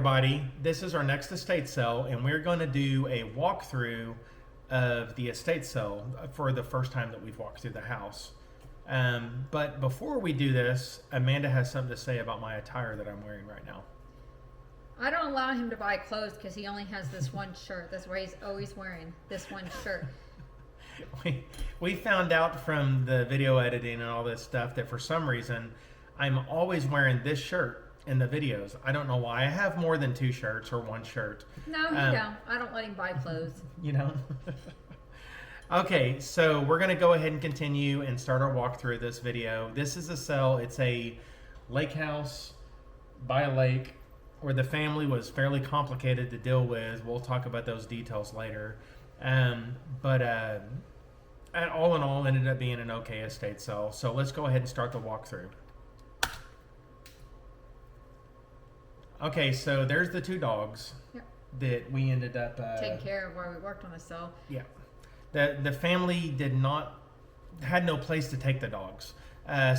everybody. This is our next estate sale, and we're going to do a walkthrough of the estate sale for the first time that we've walked through the house. But before we do this, Amanda has something to say about my attire that I'm wearing right now. I don't allow him to buy clothes because he only has this one shirt. That's why he's always wearing this one shirt. We found out from the video editing and all this stuff that for some reason I'm always wearing this shirt in the videos. I don't know why. I have more than 2 shirts or 1 shirt. No, you don't. I don't let him buy clothes. You know? Okay, so we're going to go ahead and continue and start our walkthrough of this video. This is a sale. It's a lake house by a lake where the family was fairly complicated to deal with. We'll talk about those details later. But all in all, ended up being an okay estate sale. So let's go ahead and start the walkthrough. Okay, so there's the 2 dogs that we ended up taking care of while we worked on the sale. Yeah. The family had no place to take the dogs.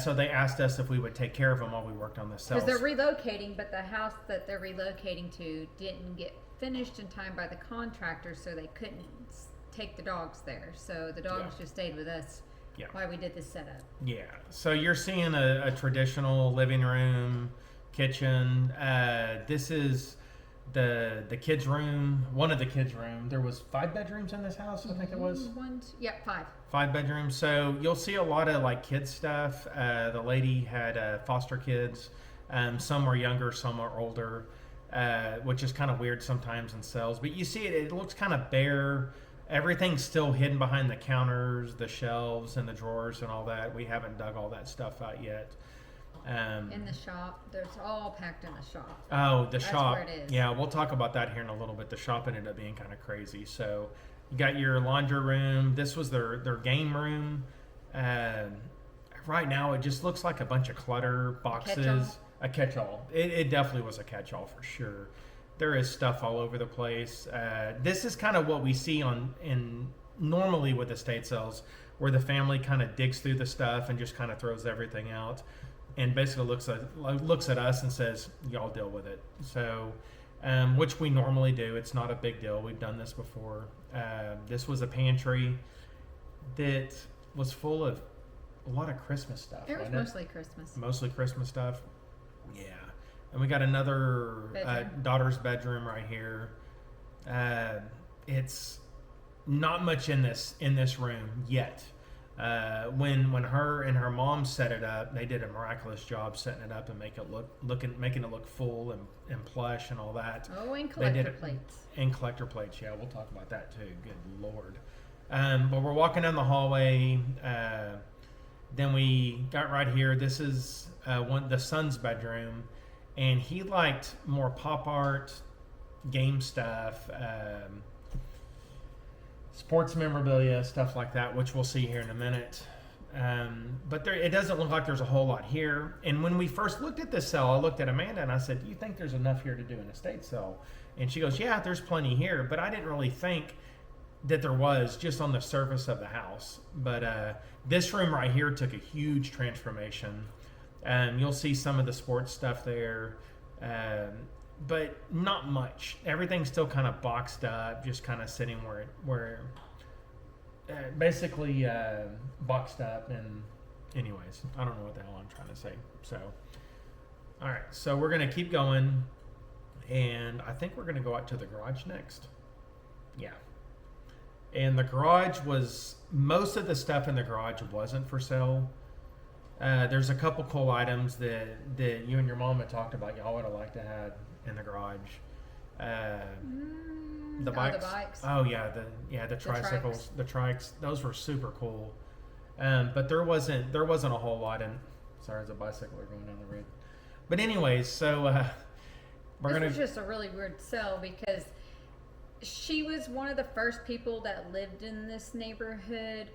So they asked us if we would take care of them while we worked on the sales. Because they're relocating, but the house that they're relocating to didn't get finished in time by the contractor, so they couldn't take the dogs there. So the dogs just stayed with us while we did this setup. Yeah. So you're seeing a traditional living room, kitchen. This is the kids' room, one of the kids' room. There was 5 bedrooms in this house, I think it was. 5. 5 bedrooms. So you'll see a lot of like kids stuff. The lady had foster kids. Some were younger, some are older, which is kind of weird sometimes in sales. But you see it looks kind of bare. Everything's still hidden behind the counters, the shelves, and the drawers and all that. We haven't dug all that stuff out yet. In the shop, there's all packed in the shop. Oh, the shop. That's where it is. Yeah, we'll talk about that here in a little bit. The shop ended up being kind of crazy. So you got your laundry room. This was their game room. Right now, it just looks like a bunch of clutter, boxes. A catch-all. It definitely was a catch-all for sure. There is stuff all over the place. This is kind of what we see normally with estate sales, where the family kind of digs through the stuff and just kind of throws everything out, and basically looks at us and says, "Y'all deal with it." So, which we normally do. It's not a big deal. We've done this before. This was a pantry that was full of a lot of Christmas stuff. It was mostly Christmas. Mostly Christmas stuff. Yeah. And we got another daughter's bedroom right here. It's not much in this room yet. When her and her mom set it up, they did a miraculous job setting it up and making it look full and plush and all that. Oh, and collector plates. And collector plates, yeah, we'll talk about that too. Good Lord. But we're walking down the hallway. Then we got right here. This is the son's bedroom. And he liked more pop art, game stuff, sports memorabilia, stuff like that, which we'll see here in a minute. But it doesn't look like there's a whole lot here. And when we first looked at this sale, I looked at Amanda and I said, "Do you think there's enough here to do an estate sale?" And she goes, "Yeah, there's plenty here." But I didn't really think that there was just on the surface of the house. But this room right here took a huge transformation. You'll see some of the sports stuff there, but not much. Everything's still kind of boxed up, just kind of sitting where basically boxed up. And anyways, I don't know what the hell I'm trying to say. So, all right, so we're going to keep going, and I think we're going to go out to the garage next. Yeah. And the garage most of the stuff in the garage wasn't for sale. There's a couple cool items that you and your mom had talked about y'all would have liked to have in the garage. The bikes. Oh yeah, the tricycles, the trikes. Those were super cool. But there wasn't a whole lot in. Sorry, there's a bicycler going down the road. But anyways, so this was just a really weird sale because she was one of the first people that lived in this neighborhood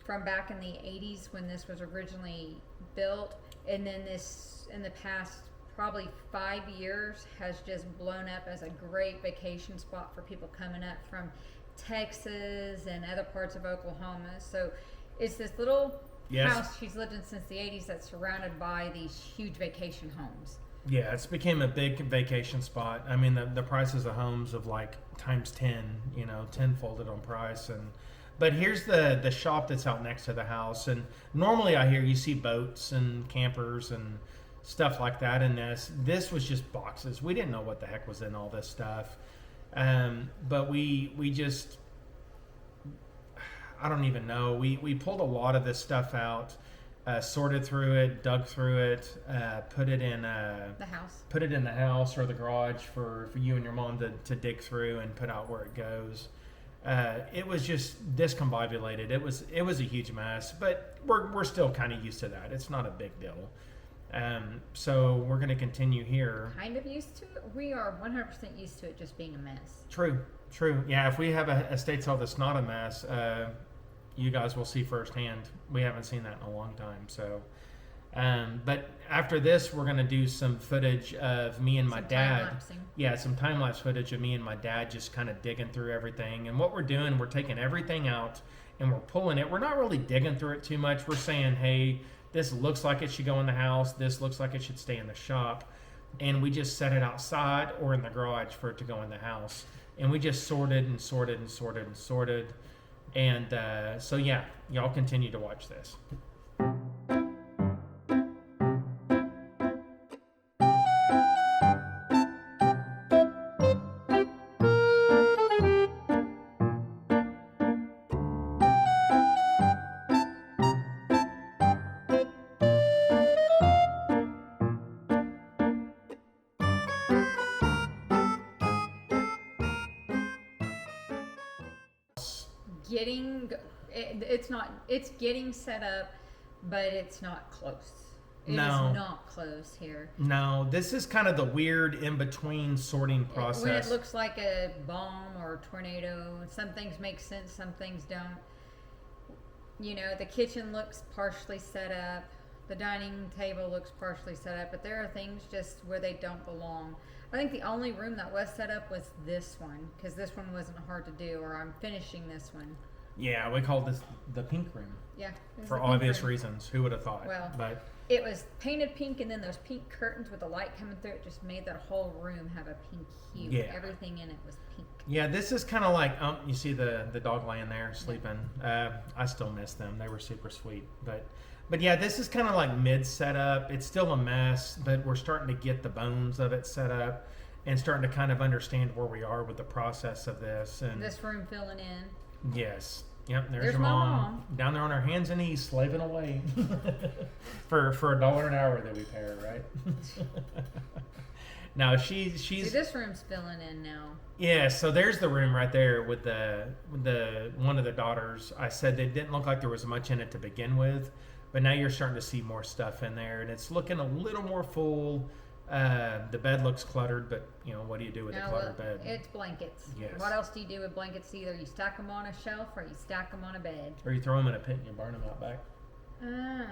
from back in the 80s when this was originally built, and then this in the past probably 5 years has just blown up as a great vacation spot for people coming up from Texas and other parts of Oklahoma. So it's this little house she's lived in since the 80s that's surrounded by these huge vacation homes. Yeah, it's became a big vacation spot. I mean, the prices of homes of like times 10, you know, 10 folded on price. And but here's the shop that's out next to the house. And normally I hear you see boats and campers and stuff like that in this. This was just boxes. We didn't know what the heck was in all this stuff. But we just, I don't even know. We pulled a lot of this stuff out. Sorted through it, dug through it, put it in The house. put it in the house or the garage for you and your mom to dig through and put out where it goes. It was just discombobulated. It was a huge mess, but we're still kind of used to that. It's not a big deal. So we're going to continue here. Kind of used to it. We are 100% used to it just being a mess. True. Yeah, if we have a estate sale that's not a mess, you guys will see firsthand. We haven't seen that in a long time. So, but after this, we're going to do some footage of me and my dad. Time-lapsing. Yeah, some time-lapse footage of me and my dad just kind of digging through everything. And what we're doing, we're taking everything out and we're pulling it. We're not really digging through it too much. We're saying, hey, this looks like it should go in the house. This looks like it should stay in the shop. And we just set it outside or in the garage for it to go in the house. And we just sorted and sorted and sorted and sorted. And so, yeah, y'all continue to watch this. It's getting set up, but it's not close. It is No. not close here. No, this is kind of the weird in-between sorting process. When it looks like a bomb or a tornado, some things make sense, some things don't. You know, the kitchen looks partially set up, the dining table looks partially set up, but there are things just where they don't belong. I think the only room that was set up was this one, because this one wasn't hard to do, or I'm finishing this one. Yeah, we call this the pink room. Yeah. It was For the pink obvious room. reasons. Who would have thought? Well, but it was painted pink, and then those pink curtains with the light coming through it just made that whole room have a pink hue. Yeah. Everything in it was pink. yeah, this is kind of like you see the dog laying there sleeping. I still miss them. They were super sweet. But yeah, this is kind of like mid setup. It's still a mess, but we're starting to get the bones of it set up and starting to kind of understand where we are with the process of this. And This room filling in. yes. Yep, there's There's your my mom, mom. down there on her hands and knees slaving away for $1 an hour that we pay her, right? Now she's See, this room's filling in now. yeah. So there's the room right there with the one of the daughters. I said it didn't look like there was much in it to begin with, but now you're starting to see more stuff in there, and it's looking a little more full. The bed looks cluttered, but you know what do you do with a cluttered bed? It's blankets. Yes. What else do you do with blankets? Either you stack them on a shelf or you stack them on a bed. Or you throw them in a pit and you burn them out back. And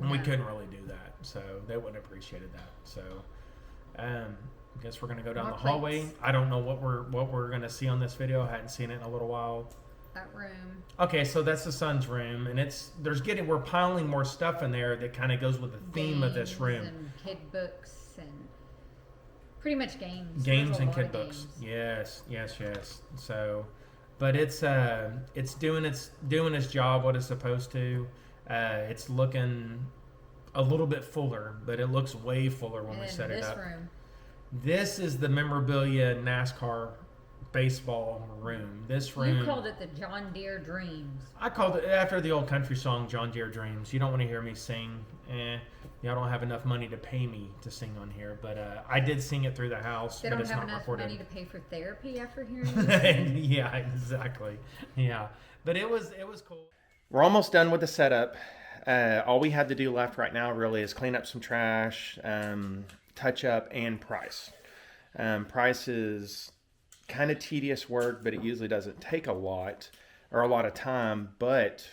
we no. couldn't really do that, so they wouldn't have appreciated that. So, I guess we're gonna go down More the hallway. plates. I don't know what we're gonna see on this video. I hadn't seen it in a little while. That room. Okay, so that's the son's room, and we're piling more stuff in there that kind of goes with the theme of this Games room. And kid books and pretty much games. Games There's a and lot kid of books. games. Yes. So, but it's doing its job what it's supposed to. It's looking a little bit fuller, but it looks way fuller when And we then set it this up. room. This is the memorabilia NASCAR baseball room. This room. You called it the John Deere Dreams. I called it after the old country song John Deere Dreams. You don't want to hear me sing. Y'all don't have enough money to pay me to sing on here, but I did sing it through the house. They but don't it's have not enough recorded. money to pay for therapy after hearing this. Yeah, exactly. Yeah, but it was cool. We're almost done with the setup. All we have to do left right now really is clean up some trash, touch up, and price. Price is kind of tedious work, but it usually doesn't take a lot or a lot of time. But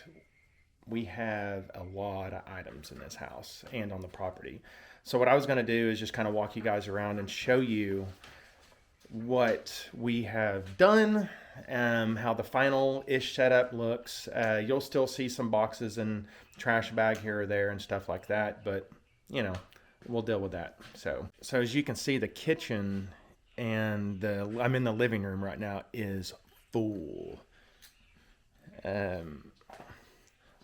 we have a lot of items in this house and on the property. So what I was going to do is just kind of walk you guys around and show you what we have done, how the final-ish setup looks. You'll still see some boxes and trash bag here or there and stuff like that, but you know, we'll deal with that. So as you can see, the kitchen and I'm in the living room right now is full.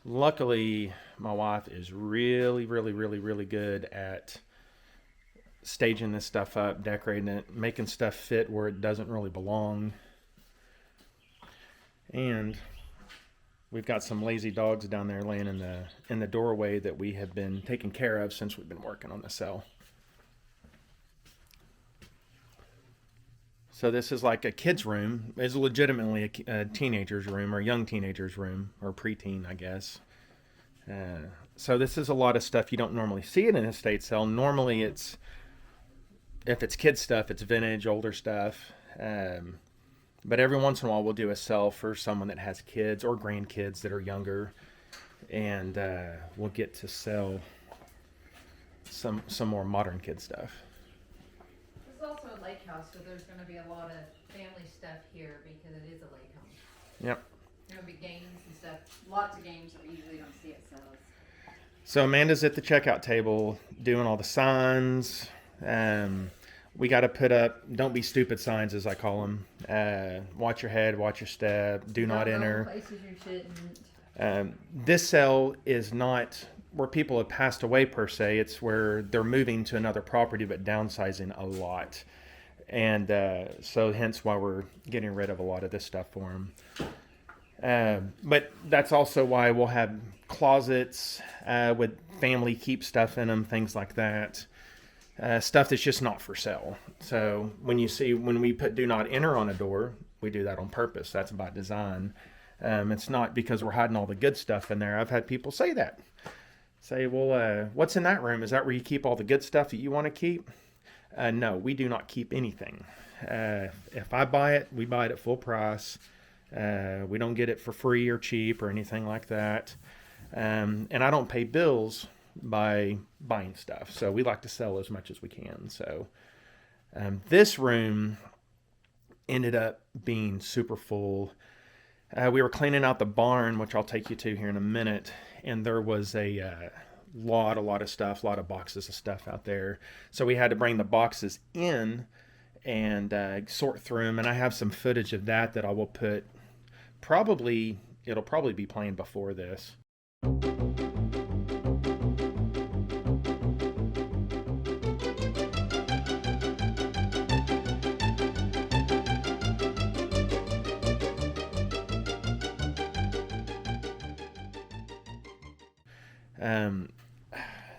Luckily, my wife is really, really, really, really good at staging this stuff up, decorating it, making stuff fit where it doesn't really belong. And we've got some lazy dogs down there laying in the doorway that we have been taking care of since we've been working on the cell. So this is like a kid's room. It's legitimately a teenager's room, or young teenager's room, or preteen, I guess. So this is a lot of stuff you don't normally see in an estate sale. Normally if it's kid stuff, it's vintage, older stuff. But every once in a while we'll do a sale for someone that has kids or grandkids that are younger. And we'll get to sell some more modern kid stuff. This is also a lake house, so there's going to be a lot of family stuff here because it is a lake home. Yep. There'll be games and stuff. Lots of games that we usually don't see at sales. So Amanda's at the checkout table doing all the signs. We got to put up don't be stupid signs, as I call them. Watch your head, watch your step, do not enter. Places you shouldn't. This cell is not where people have passed away per se. It's where they're moving to another property but downsizing a lot. And so hence why we're getting rid of a lot of this stuff for them. But that's also why we'll have closets with family keep stuff in them, things like that. Stuff that's just not for sale. So when we put do not enter on a door, we do that on purpose. That's by design. It's not because we're hiding all the good stuff in there. I've had people say that. Say, well, what's in that room? Is that where you keep all the good stuff that you want to keep? No, we do not keep anything. If I buy it, we buy it at full price. We don't get it for free or cheap or anything like that. And I don't pay bills by buying stuff. So we like to sell as much as we can. So this room ended up being super full. We were cleaning out the barn, which I'll take you to here in a minute. And there was a lot of stuff, a lot of boxes of stuff out there. So we had to bring the boxes in and sort through them. And I have some footage of that I will put it'll probably be playing before this.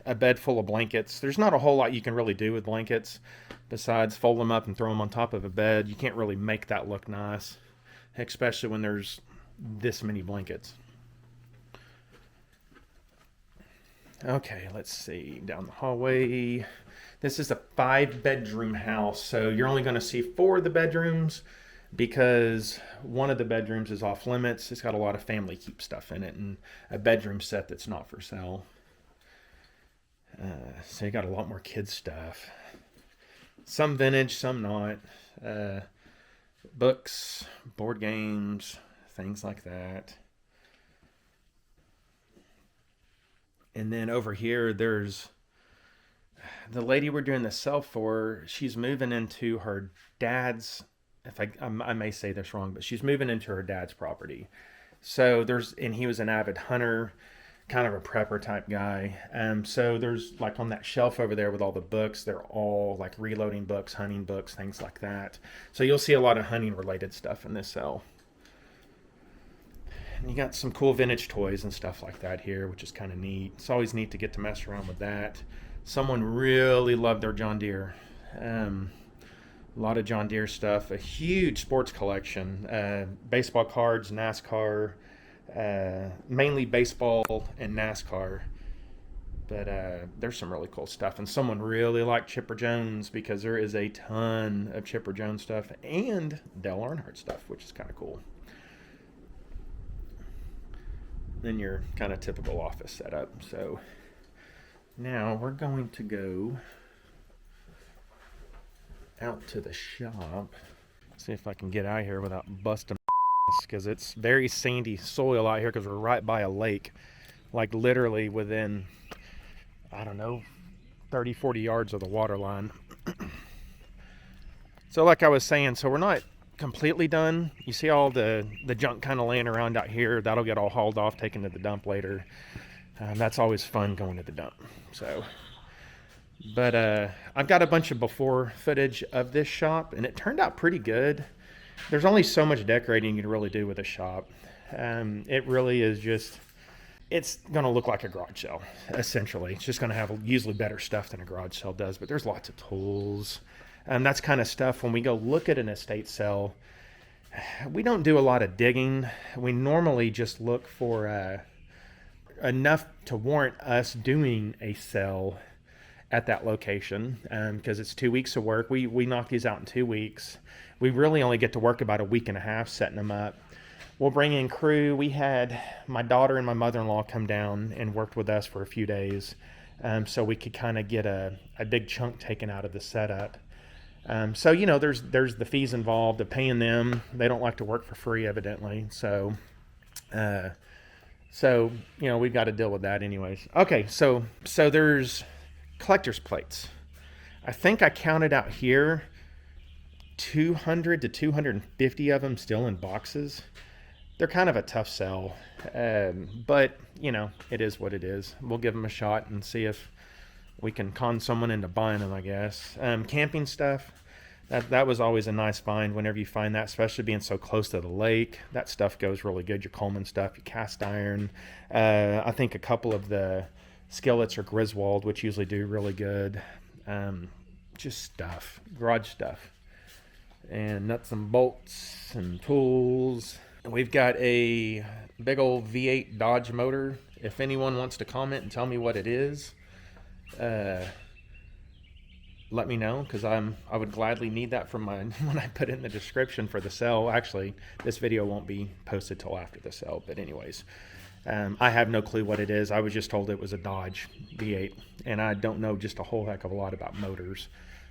A bed full of blankets. There's not a whole lot you can really do with blankets besides fold them up and throw them on top of a bed. You can't really make that look nice, especially when there's this many blankets. Okay, let's see. Down the hallway. This is a 5-bedroom house, so you're only going to see 4 of the bedrooms because one of the bedrooms is off limits. It's got a lot of family keep stuff in it and a bedroom set that's not for sale. So you got a lot more kids stuff. Some vintage, some not. Books, board games, things like that. And then over here, there's the lady we're doing the sale for. She's moving into her dad's, I may say this wrong, but she's moving into her dad's property. So and he was an avid hunter, kind of a prepper type guy. So there's like on that shelf over there with all the books, they're all like reloading books, hunting books, things like that. So you'll see a lot of hunting related stuff in this cell. And you got some cool vintage toys and stuff like that here, which is kind of neat. It's always neat to get to mess around with that. Someone really loved their John Deere. A lot of John Deere stuff, a huge sports collection, baseball cards, NASCAR, mainly baseball and NASCAR, but there's some really cool stuff. And someone really liked Chipper Jones because there is a ton of Chipper Jones stuff and Dale Earnhardt stuff, which is kind of cool. Then your kind of typical office setup. So now we're going to go out to the shop. See if I can get out here without busting because it's very sandy soil out here because we're right by a lake, like literally within, I don't know, 30, 40 yards of the water line. So like I was saying, so we're not completely done. You see all the junk kind of laying around out here. That'll get all hauled off, taken to the dump later. That's always fun going to the dump. So, but I've got a bunch of before footage of this shop, and it turned out pretty good. There's only so much decorating you can really do with a shop. It really is just, it's going to look like a garage sale, essentially. It's just going to have usually better stuff than a garage sale does, but there's lots of tools. That's kind of stuff when we go look at an estate sale, we don't do a lot of digging. We normally just look for enough to warrant us doing a sale at that location, because it's 2 weeks of work. We knock these out in 2 weeks. We really only get to work about a week and a half setting them up. We'll bring in crew. We had my daughter and my mother-in-law come down and worked with us for a few days, so we could kind of get a big chunk taken out of the setup. So, you know, there's the fees involved of paying them. They don't like to work for free, evidently. So, you know, we've got to deal with that anyways. Okay, so there's collector's plates. I think I counted out here 200 to 250 of them still in boxes. They're kind of a tough sell, but, you know, it is what it is. We'll give them a shot and see if we can con someone into buying them, I guess. Camping stuff, that was always a nice find whenever you find that, especially being so close to the lake. That stuff goes really good. Your Coleman stuff, your cast iron. I think a couple of the skillets are Griswold, which usually do really good. Just stuff, garage stuff. And nuts and bolts and tools. We've got a big old V8 Dodge motor. If anyone wants to comment and tell me what it is, let me know, because I would gladly need that from when I put it in the description for the sale. Actually, this video won't be posted till after the sale, but anyways, I have no clue what it is. I was just told it was a Dodge V8, and I don't know just a whole heck of a lot about motors,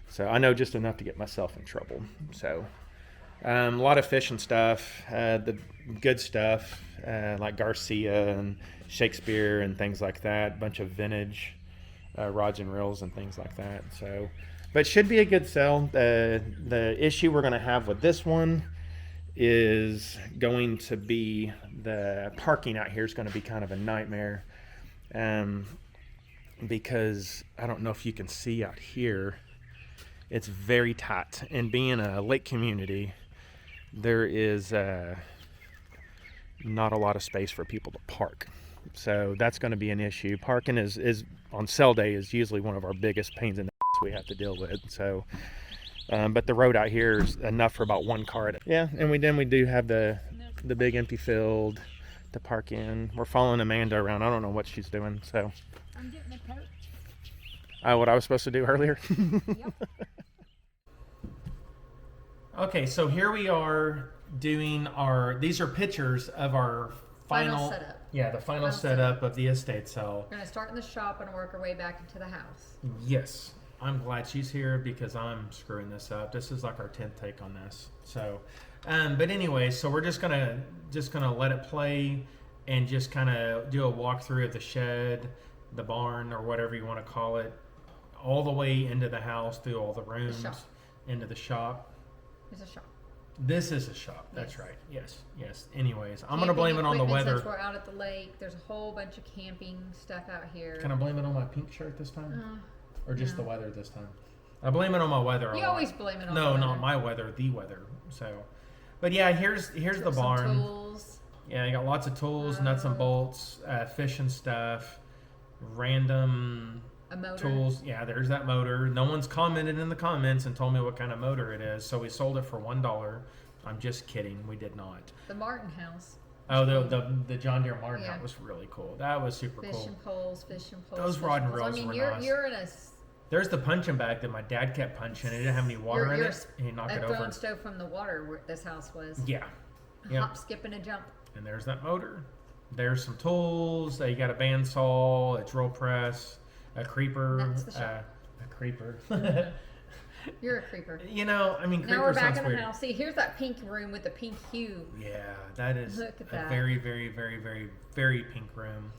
so I know just enough to get myself in trouble. So a lot of fishing stuff, the good stuff like Garcia and Shakespeare and things like that, a bunch of vintage rods and reels and things like that. So, but should be a good sell. The issue we're going to have with this one is going to be the parking out here is going to be kind of a nightmare, because I don't know if you can see out here, it's very tight, and being a lake community, there is not a lot of space for people to park. So that's going to be an issue. Parking is on sale day is usually one of our biggest pains in the ass we have to deal with. So, but the road out here is enough for about one car. Yeah, and we do have the big empty field to park in. We're following Amanda around. I don't know what she's doing. So I'm getting a coat. What I was supposed to do earlier. Yep. Okay, so here we are doing these are pictures of our final setup. Yeah, the final setup of the estate sale. We're going to start in the shop and work our way back into the house. Yes, I'm glad she's here because I'm screwing this up. This is like our 10th take on this. So, but anyway, so we're just gonna let it play and just kind of do a walkthrough of the shed, the barn, or whatever you want to call it, all the way into the house, through all the rooms, into the shop. It's a shop. This is a shop. That's right. Yes. Anyways, I'm Camping gonna blame it on the weather. Since we're out at the lake, there's a whole bunch of camping stuff out here. Can I blame it on my pink shirt this time, or just the weather this time? I blame it on my weather. You always blame it on. No, the weather. not my weather. The weather. So, but yeah, here's the barn. Some tools. Yeah, you got lots of tools, nuts and bolts, fishing stuff, random A motor. tools. Yeah, there's that motor. No one's commented in the comments and told me what kind of motor it is, so we sold it for $1. I'm just kidding. We did not. The Martin house. Oh, the John Deere Martin house was really cool. That was super cool. Fishing poles. Those rod and reels were nice. You're in a. There's the punching bag that my dad kept punching. It didn't have any water in it, and he knocked it over. A throwing stove from the water where this house was. Yeah. Hop, skip, and a jump. And there's that motor. There's some tools. You got a bandsaw, a drill press, a creeper. That's the shop. A creeper. You're a creeper. You know, I mean, creeper now we're back sounds in the weird. house. See, here's that pink room with the pink hue. Yeah, that is Look at a that. very, very, very, very, very pink room.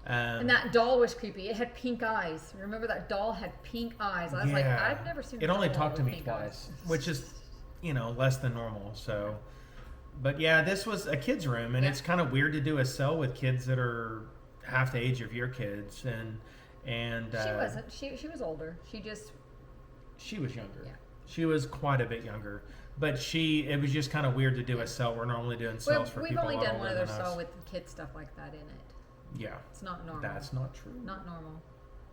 And that doll was creepy. It had pink eyes. Remember that doll had pink eyes? I was like, I've never seen. It only doll talked to with me pink twice, eyes. which is, less than normal. So, but yeah, this was a kid's room, and it's kind of weird to do a cell with kids that are half the age of your kids, and she wasn't. She was older. She was younger. Yeah. She was quite a bit younger. But it was just kind of weird to do a cell. We're normally doing cells for people. We've only done one other cell with kid stuff like that in it. Yeah. It's not normal. That's not true. Not normal.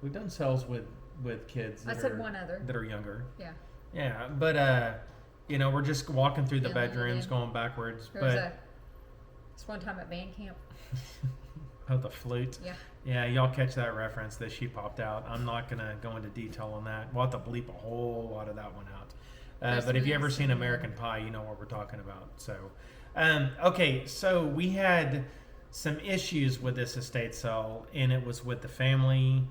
We've done cells with kids I said one other. That are younger. Yeah. Yeah, but we're just walking through the bedrooms, going backwards. There was this one time at band camp. Oh, the flute. Yeah. Yeah, y'all catch that reference that she popped out. I'm not gonna go into detail on that. We'll have to bleep a whole lot of that one out. But if you ever seen American Pie, you know what we're talking about. So, okay, so we had some issues with this estate sale, and it was with the family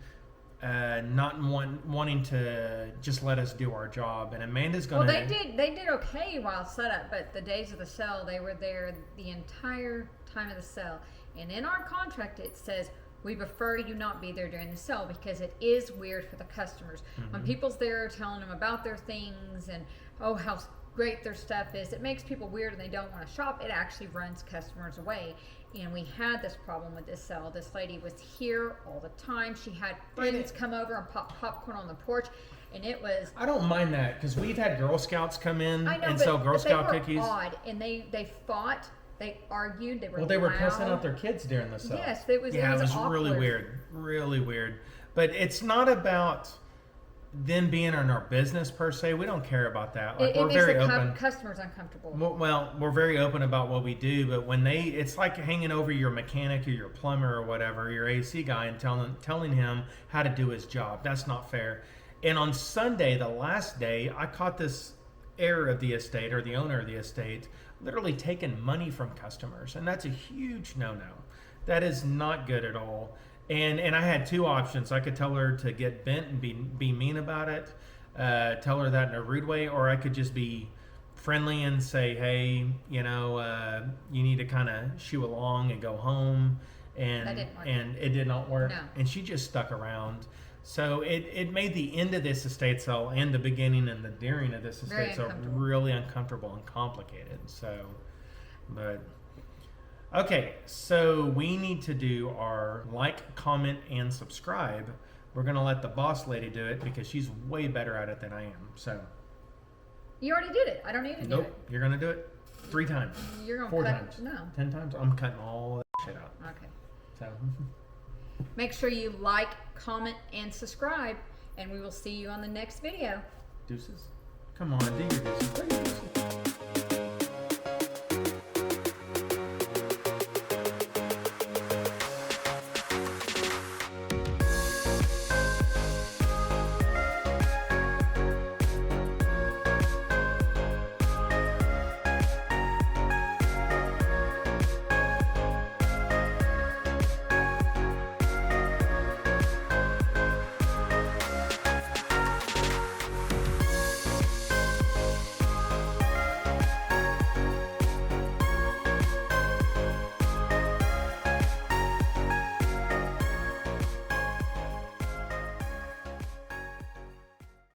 not wanting to just let us do our job. And Amanda's going to... Well, they did okay while set up, but the days of the sale, they were there the entire time of the sale. And in our contract, it says, we prefer you not be there during the sale because it is weird for the customers. Mm-hmm. When people's there telling them about their things and, how great their stuff is, it makes people weird and they don't want to shop. It actually runs customers away. And we had this problem with this sale. This lady was here all the time. She had friends come over and pop popcorn on the porch. And it was... I don't mind that because we've had Girl Scouts come in and sell Girl Scout cookies. Odd, and they fought. They argued. They were Well, they were loud. cussing out their kids during the sale. Yes, it was really weird. Really weird. But it's not about them being in our business per se. We don't care about that. Like, we're very open. Customers uncomfortable. Well, we're very open about what we do, but when it's like hanging over your mechanic or your plumber or whatever, your AC guy, and telling him how to do his job. That's not fair. And on Sunday, the last day, I caught this heir of the estate or the owner of the estate literally taking money from customers, and that's a huge no-no. That is not good at all. And I had two options. I could tell her to get bent and be mean about it, tell her that in a rude way, or I could just be friendly and say, hey, you need to kind of shoo along and go home. And that didn't work. And it did not work. No. And she just stuck around. So it made the end of this estate sale and the beginning and the during of this estate sale really uncomfortable and complicated. So, but... Okay, so we need to do our like, comment, and subscribe. We're going to let the boss lady do it because she's way better at it than I am. So you already did it. I don't need to do it. Nope, you're going to do it 3 times. You're going to 4 cut times. No. 10 times. I'm cutting all that shit out. Okay. So make sure you like, comment, and subscribe, and we will see you on the next video. Deuces. Come on, do your deuces.